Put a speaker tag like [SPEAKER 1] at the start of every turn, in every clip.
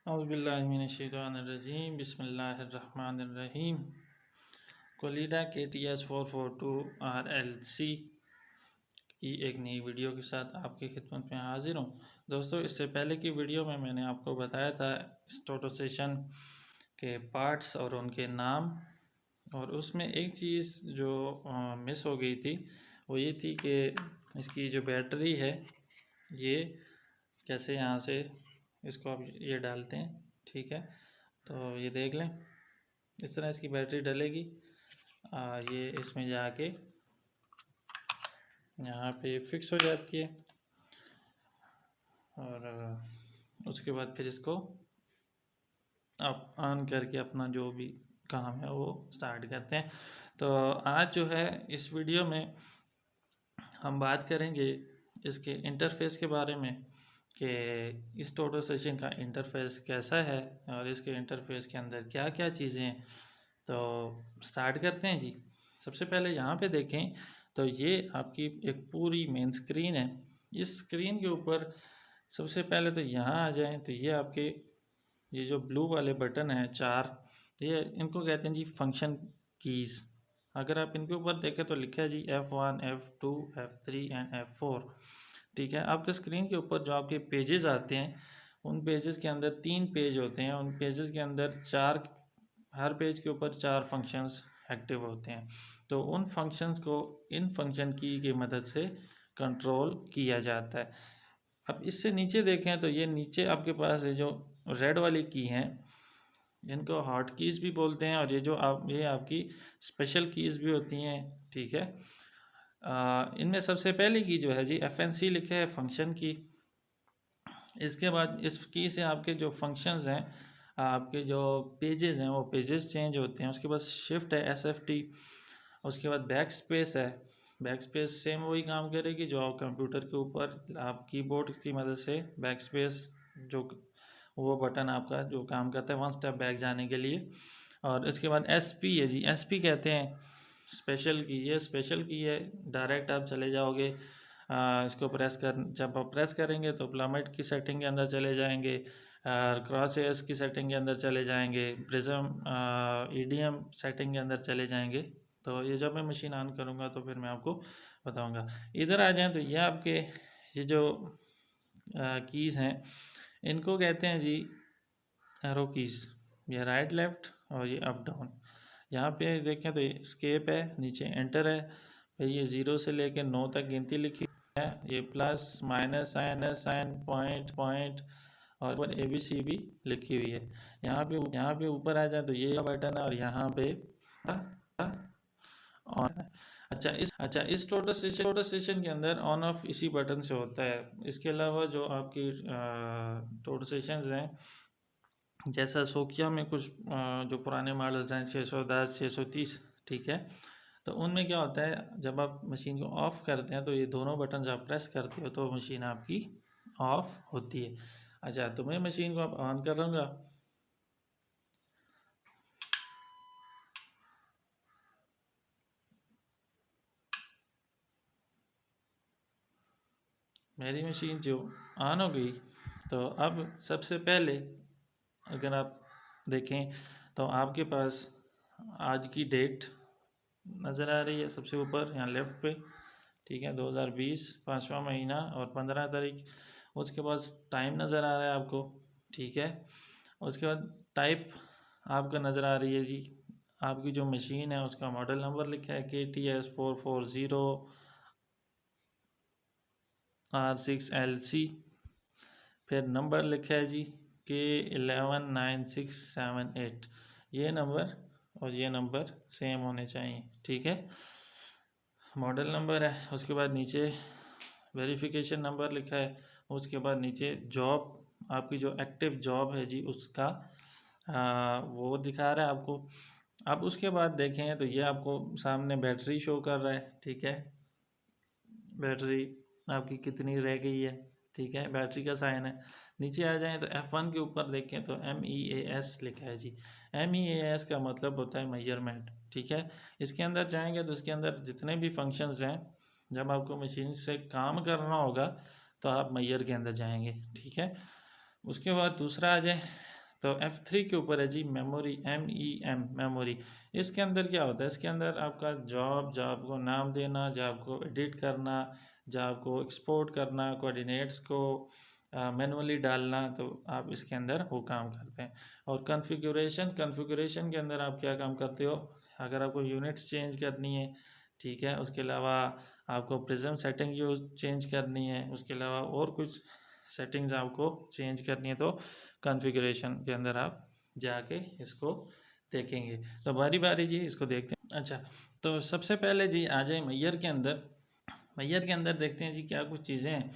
[SPEAKER 1] औज़ुबिल्लाहिमिनश्शैतानिर्रजीम बिस्मिल्लाहिर्रहमानिर्रहीम। कोलिडा KTS442RLC की एक नई वीडियो के साथ आपकी खिदमत में हाजिर हूँ। दोस्तों, इससे पहले की वीडियो में मैंने आपको बताया था स्टोटोसेशन के पार्ट्स और उनके नाम, और उसमें एक चीज़ जो मिस हो गई थी वो ये थी कि इसकी जो बैटरी है, ये कैसे यहाँ से इसको आप ये डालते हैं, ठीक है। तो ये देख लें, इस तरह इसकी बैटरी डलेगी। ये इसमें जाके यहाँ पे फिक्स हो जाती है, और उसके बाद फिर इसको आप ऑन करके अपना जो भी काम है वो स्टार्ट करते हैं। तो आज जो है इस वीडियो में हम बात करेंगे इसके इंटरफेस के बारे में कि इस टोटोसेशन का इंटरफेस कैसा है और इसके इंटरफेस के अंदर क्या क्या चीज़ें हैं। तो स्टार्ट करते हैं जी। सबसे पहले यहाँ पे देखें तो ये आपकी एक पूरी मेन स्क्रीन है। इस स्क्रीन के ऊपर सबसे पहले तो यहाँ आ जाएं तो ये आपके ये जो ब्लू वाले बटन हैं चार, ये इनको कहते हैं जी फंक्शन कीज़। अगर आप इनके ऊपर देखें तो लिखा है जी F1, F2, F3 and F4, ठीक है। आपके स्क्रीन के ऊपर जो आपके पेजेस आते हैं, उन पेजेस के अंदर 3 पेज होते हैं। उन पेजेस के अंदर हर पेज के ऊपर 4 फंक्शंस एक्टिव होते हैं। तो उन फंक्शंस को इन फंक्शन की मदद से कंट्रोल किया जाता है। अब इससे नीचे देखें तो ये नीचे आपके पास ये जो रेड वाली की हैं, इनको हॉट कीज़ भी बोलते हैं, और ये आपकी स्पेशल कीज़ भी होती हैं, ठीक है। इनमें सबसे पहले की जो है जी FNC लिखे है, फंक्शन की। इसके बाद इस की से आपके जो फंक्शंस हैं, आपके जो पेजेस हैं वो पेजेस चेंज होते हैं। उसके बाद शिफ्ट है SFT। उसके बाद बैक स्पेस है। बैक स्पेस सेम वही काम करेगी जो आप कंप्यूटर के ऊपर आप कीबोर्ड की मदद से बैक स्पेस, जो वो बटन आपका जो काम करता है वन स्टेप बैक जाने के लिए। और इसके बाद SP है जी, SP कहते हैं स्पेशल की। ये स्पेशल की है, डायरेक्ट आप चले जाओगे, इसको जब आप प्रेस करेंगे तो प्लमेट की सेटिंग के अंदर चले जाएंगे, क्रॉस एयर्स की सेटिंग के अंदर चले जाएंगे, प्रिज्म EDM सेटिंग के अंदर चले जाएंगे। तो ये जब मैं मशीन ऑन करूँगा तो फिर मैं आपको बताऊँगा। इधर आ जाएँ तो ये आपके ये जो कीज़ हैं, इनको कहते हैं जी एरो कीज़। ये राइट लेफ्ट और ये अप डाउन। यहाँ पे देखें तो ये स्केप है, नीचे एंटर है, फिर ये 0 से लेकर 9 तक गिनती लिखी है, ये plus minus sign point point, और ABC भी लिखी हुई है। यहाँ पे ऊपर आ जाए तो ये बटन है, और यहाँ पे ऑन है। अच्छा, इस टोटल स्टेशन के अंदर ऑन ऑफ इसी बटन से होता है। इसके अलावा जो आपकी टोटल स्टेशन हैं, जैसा सोकिया में कुछ जो पुराने मॉडल्स हैं 610, 630, ठीक है। तो उनमें क्या होता है, जब आप मशीन को ऑफ़ करते हैं तो ये दोनों बटन आप प्रेस करते हो तो मशीन आपकी ऑफ़ होती है। अच्छा, तो मैं मशीन को अब ऑन करूँगा। मेरी मशीन जो ऑन हो गई, तो अब सबसे पहले अगर आप देखें तो आपके पास आज की डेट नज़र आ रही है सबसे ऊपर यहाँ लेफ़्ट पे, ठीक है। 2020 5वां महीना और 15 तारीख। उसके बाद टाइम नज़र आ रहा है आपको, ठीक है। उसके बाद टाइप आपका नज़र आ रही है जी, आपकी जो मशीन है उसका मॉडल नंबर लिखा है KTS440R6LC। फिर नंबर लिखा है जी K119678। ये नंबर और ये नंबर सेम होने चाहिए, ठीक है। मॉडल नंबर है। उसके बाद नीचे वेरिफिकेशन नंबर लिखा है। उसके बाद नीचे जॉब, आपकी जो एक्टिव जॉब है जी उसका वो दिखा रहा है आपको। अब उसके बाद देखें तो ये आपको सामने बैटरी शो कर रहा है, ठीक है। बैटरी आपकी कितनी रह गई है, ठीक है, बैटरी का साइन है। नीचे आ जाएं तो F1 के ऊपर देखें तो MEAS लिखा है जी। MEAS का मतलब होता है मेजरमेंट, ठीक है। इसके अंदर जाएंगे तो इसके अंदर जितने भी फंक्शंस हैं, जब आपको मशीन से काम करना होगा तो आप मैयर के अंदर जाएंगे, ठीक है। उसके बाद दूसरा आ जाए तो F3 के ऊपर है जी मेमोरी, MEM मेमोरी। इसके अंदर क्या होता है, इसके अंदर आपका जॉब को नाम देना, जॉब को एडिट करना, जॉब को एक्सपोर्ट करना, कोऑर्डिनेट्स को मैनुअली डालना, तो आप इसके अंदर वो काम करते हैं। और कॉन्फ़िगरेशन के अंदर आप क्या काम करते हो, अगर आपको यूनिट्स चेंज करनी है, ठीक है, उसके अलावा आपको प्रिज्म सेटिंग यूज चेंज करनी है, उसके अलावा और कुछ सेटिंग्स आपको चेंज करनी है, तो कॉन्फ़िगरेशन के अंदर आप जाके इसको देखेंगे। तो बारी बारी जी इसको देखते हैं। अच्छा, तो सबसे पहले जी आ जाए मैयर के अंदर। मैयर के अंदर देखते हैं जी क्या कुछ चीज़ें हैं।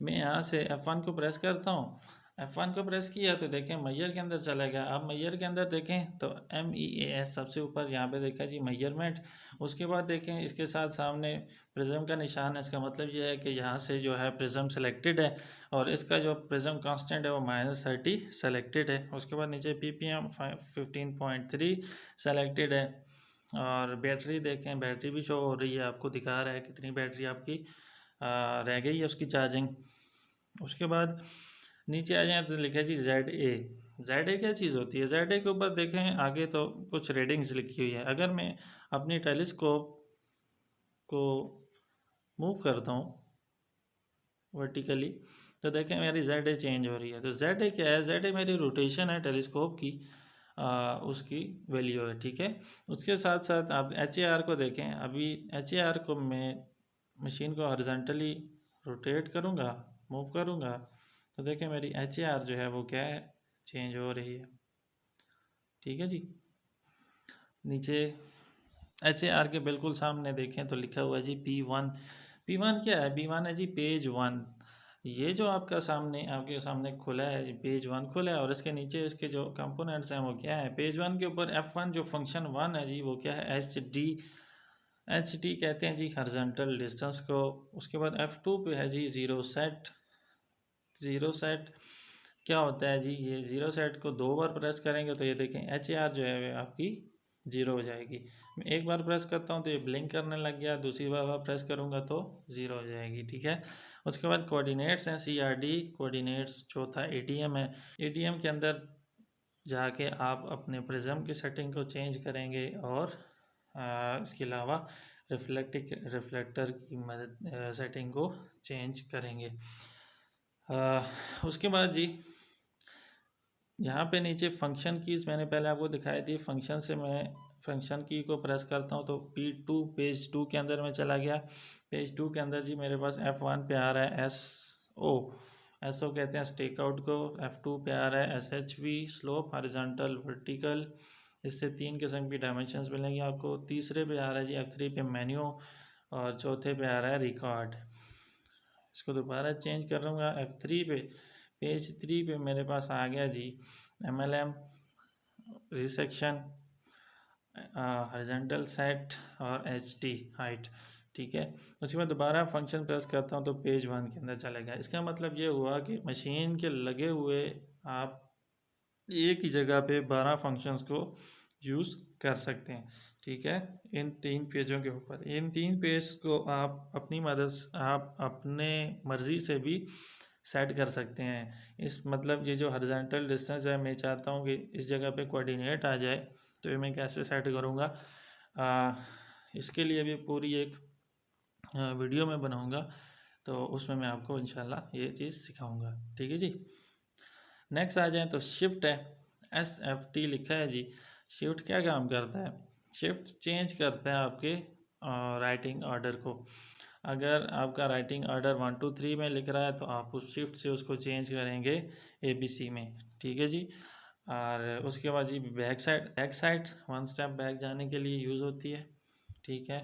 [SPEAKER 1] मैं यहाँ से F1 को प्रेस करता हूँ, F1 को प्रेस किया तो देखें मैयर के अंदर चला गया। अब मैयर के अंदर देखें तो MEAS सबसे ऊपर यहाँ पे देखा जी मेजरमेंट। उसके बाद देखें इसके साथ सामने प्रिज्म का निशान है, इसका मतलब ये है कि यहाँ से जो है प्रिज्म सेलेक्टेड है, और इसका जो प्रिज्म कांस्टेंट है वो -30 सेलेक्टेड है। उसके बाद नीचे PPM 15.3 सेलेक्टेड है। और बैटरी देखें, बैटरी भी शो हो रही है, आपको दिखा रहा है कितनी बैटरी आपकी रह गई है उसकी चार्जिंग। उसके बाद नीचे आ जाए तो लिखा है जी ZA क्या चीज़ होती है। ZA के ऊपर देखें आगे तो कुछ रीडिंग्स लिखी हुई है। अगर मैं अपनी टेलीस्कोप को मूव करता हूँ वर्टिकली, तो देखें मेरी ZA चेंज हो रही है। तो ZA क्या है, ZA मेरी रोटेशन है टेलीस्कोप की, उसकी वैल्यू है, ठीक है। उसके साथ साथ आप HAR को देखें। अभी HAR को मैं मशीन को हॉरिजॉन्टली रोटेट करूँगा, मूव करूँगा, तो देखें मेरी HAR जो है वो क्या है, चेंज हो रही है, ठीक है जी। नीचे HAR के बिल्कुल सामने देखें तो लिखा हुआ है जी P1 क्या है, P1 है जी पेज 1। ये जो आपके सामने खुला है, पेज 1 खुला है, और इसके नीचे इसके जो कंपोनेंट्स हैं वो क्या है। पेज 1 के ऊपर F1 जो फंक्शन 1 है जी वो क्या है, HD कहते हैं जी हॉरिजॉन्टल डिस्टेंस को। उसके बाद F2 पे है जी ज़ीरो सेट क्या होता है जी, ये ज़ीरो सेट को 2 बार प्रेस करेंगे तो ये देखें HAR जो है आपकी 0 हो जाएगी। मैं एक बार प्रेस करता हूँ तो ये ब्लिंक करने लग गया, दूसरी बार प्रेस करूँगा तो 0 हो जाएगी, ठीक है। उसके बाद कोऑर्डिनेट्स हैं CRD कोऑर्डिनेट्स। चौथा ATM है। ATM के अंदर जाके आप अपने प्रिज्म की सेटिंग को चेंज करेंगे, और इसके अलावा रिफ्लेक्टर की मदद सेटिंग को चेंज करेंगे। उसके बाद जी यहाँ पे नीचे फंक्शन कीज़ मैंने पहले आपको दिखाई थी। फंक्शन से मैं फंक्शन की को प्रेस करता हूँ तो P2 पेज 2 के अंदर में चला गया। पेज 2 के अंदर जी मेरे पास F1 पे आ रहा है SO कहते हैं स्टेक आउट को। F2 पे आ रहा है SHV स्लोप हॉरिजॉन्टल वर्टिकल। इससे 3 किस्म की डायमेंशंस मिलेंगी आपको। तीसरे पे आ रहा है जी F3 पे मेन्यू, और चौथे पे आ रहा है रिकॉर्ड। इसको दोबारा चेंज कर लूँगा F3 पे। पेज 3 पे मेरे पास आ गया जी MLM रिसेक्शन, हॉरिजॉन्टल सेट और HT हाइट, ठीक है। उसके बाद दोबारा फंक्शन प्रेस करता हूँ तो पेज 1 के अंदर चलेगा। इसका मतलब ये हुआ कि मशीन के लगे हुए आप एक ही जगह पे 12 फंक्शंस को यूज़ कर सकते हैं, ठीक है। इन 3 पेजों के ऊपर, इन 3 पेज को आप अपने मर्ज़ी से भी सेट कर सकते हैं। इस मतलब ये जो हॉरिजॉन्टल डिस्टेंस है, मैं चाहता हूँ कि इस जगह पे कोऑर्डिनेट आ जाए, तो ये मैं कैसे सेट करूँगा, इसके लिए भी पूरी एक वीडियो में बनाऊँगा, तो उसमें मैं आपको इंशाल्लाह ये चीज़ सिखाऊँगा, ठीक है जी। नेक्स्ट आ जाए तो शिफ्ट है, SFT लिखा है जी। शिफ्ट क्या काम करता है, शिफ्ट चेंज करता है आपके राइटिंग ऑर्डर को। अगर आपका राइटिंग ऑर्डर 1 2 3 में लिख रहा है तो आप उस शिफ्ट से उसको चेंज करेंगे ABC में, ठीक है जी। और उसके बाद जी बैक साइड 1 स्टेप बैक जाने के लिए यूज़ होती है, ठीक है।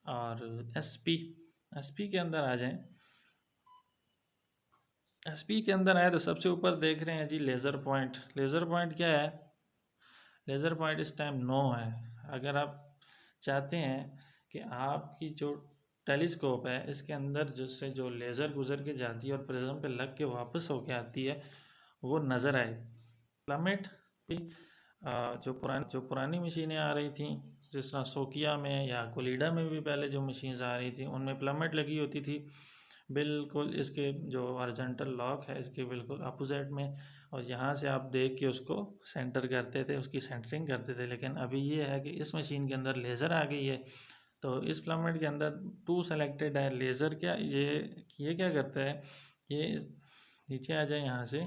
[SPEAKER 1] और SP के अंदर आ जाएं। SP के अंदर आए तो सबसे ऊपर देख रहे हैं जी लेज़र पॉइंट क्या है, लेज़र पॉइंट इस टाइम नो है। अगर आप चाहते हैं कि आपकी जो टेलीस्कोप है इसके अंदर जिससे जो लेज़र गुजर के जाती है और प्रिज्म पे लग के वापस होके आती है वो नज़र आए। प्लमेट भी जो पुरानी मशीनें आ रही थी, जिस तरह सोकिया में या कोलिडा में भी पहले जो मशीन्स आ रही थी उनमें प्लमेट लगी होती थी, बिल्कुल इसके जो हॉरिजॉन्टल लॉक है इसके बिल्कुल अपोजिट में। और यहाँ से आप देख के उसको सेंटर करते थे, उसकी सेंटरिंग करते थे। लेकिन अभी ये है कि इस मशीन के अंदर लेज़र आ गई है, तो इस फिलामेंट के अंदर टू सेलेक्टेड है। लेज़र क्या ये क्या करता है, ये नीचे आ जाए यहाँ से,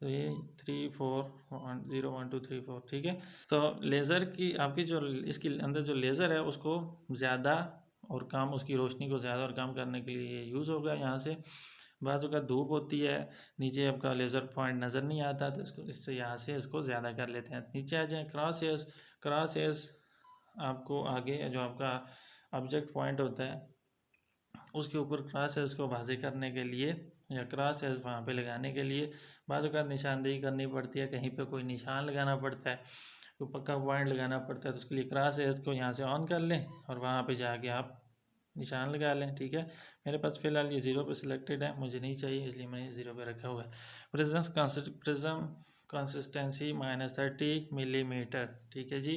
[SPEAKER 1] तो ये 3 4 1 0 1 2 3 4 ठीक है। तो लेज़र की आपकी जो इसके अंदर जो लेज़र है उसको ज़्यादा और काम, उसकी रोशनी को ज़्यादा और कम करने के लिए यूज़ होगा। यहाँ से बाजू का धूप होती है, नीचे आपका लेज़र पॉइंट नज़र नहीं आता, तो इसको इससे यहाँ से इसको ज़्यादा कर लेते हैं। नीचे आ जाए क्रॉस हेयर्स। क्रॉस हेयर्स आपको आगे जो आपका ऑब्जेक्ट पॉइंट होता है उसके ऊपर क्रॉस हेयर्स को वाज़े करने के लिए या क्रॉस हेयर्स वहाँ पे लगाने के लिए बाजू का निशानदेही करनी पड़ती है, कहीं पे कोई निशान लगाना पड़ता है, कोई पक्का पॉइंट लगाना पड़ता है। तो उसके लिए क्रॉस हेयर्स को यहाँ से ऑन कर लें और वहाँ पे जाके आप निशान लगा लें, ठीक है। मेरे पास फ़िलहाल ये 0 पे सिलेक्टेड है, मुझे नहीं चाहिए इसलिए मैंने 0 पे रखा हुआ है। प्रिज्म कंसिस्टेंसी -30 मिलीमीटर, ठीक है जी।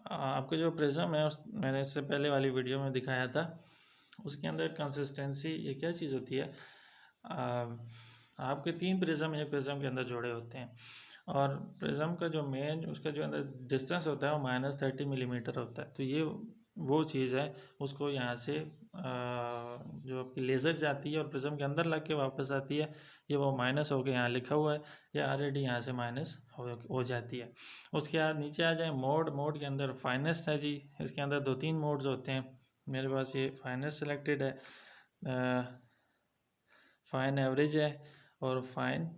[SPEAKER 1] आपको जो प्रिज्म है मैंने इससे पहले वाली वीडियो में दिखाया था, उसके अंदर कंसिस्टेंसी ये क्या चीज़ होती है, आपके 3 प्रिज्म एक प्रिज्म के अंदर जोड़े होते हैं, और प्रिज्म का जो मेन उसका जो अंदर डिस्टेंस होता है वो -30 मिलीमीटर होता है। तो ये वो चीज़ है, उसको यहाँ से जो आपकी लेज़र जाती है और प्रिज्म के अंदर लग के वापस आती है, ये वो माइनस हो के यहाँ लिखा हुआ है, ये ऑलरेडी यहाँ से माइनस हो जाती है। उसके बाद नीचे आ जाए मोड के अंदर फाइनेस्ट है जी। इसके अंदर 2-3 मोड्स होते हैं, मेरे पास ये फाइनेस्ट सिलेक्टेड है, फाइन एवरेज है और फाइन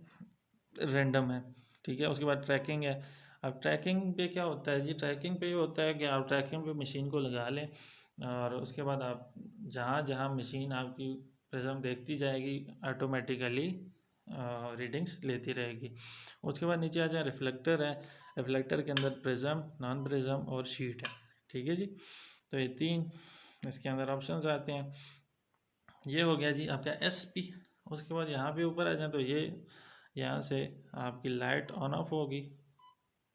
[SPEAKER 1] रैंडम है, ठीक है। उसके बाद ट्रैकिंग है। अब ट्रैकिंग पे क्या होता है जी, ट्रैकिंग पे ये होता है कि आप ट्रैकिंग पे मशीन को लगा लें और उसके बाद आप जहाँ जहाँ मशीन आपकी प्रिज्म देखती जाएगी ऑटोमेटिकली रीडिंग्स लेती रहेगी। उसके बाद नीचे आ जाए रिफ्लेक्टर है। रिफ्लेक्टर के अंदर प्रिज्म, नॉन प्रिज्म और शीट है, ठीक है जी। तो ये 3 इसके अंदर ऑप्शंस आते हैं। ये हो गया जी आपका SP। उसके बाद यहाँ पे ऊपर आ जाए तो ये यहाँ से आपकी लाइट ऑन ऑफ होगी,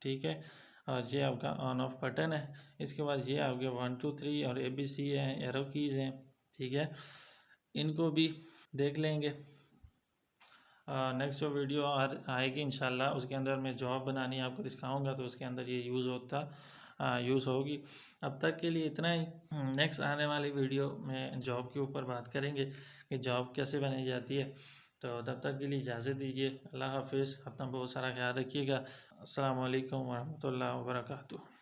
[SPEAKER 1] ठीक है, और ये आपका ऑन ऑफ बटन है। इसके बाद ये आपके 1 2 3 और ABC हैं, एरो कीज़ हैं, ठीक है। इनको भी देख लेंगे। नेक्स्ट जो वीडियो आएगी इंशाल्लाह, उसके अंदर मैं जॉब बनानी आपको दिखाऊंगा, तो उसके अंदर ये यूज़ होगी। अब तक के लिए इतना ही। नेक्स्ट आने वाली वीडियो में जॉब के ऊपर बात करेंगे कि जॉब कैसे बनाई जाती है। तो तब तक के लिए इजाज़त दीजिए। अल्लाह हाफिज़। अपना बहुत सारा ख्याल रखिएगा। अस्सलाम वालेकुम वरहमतुल्लाहि वबरकातुहू।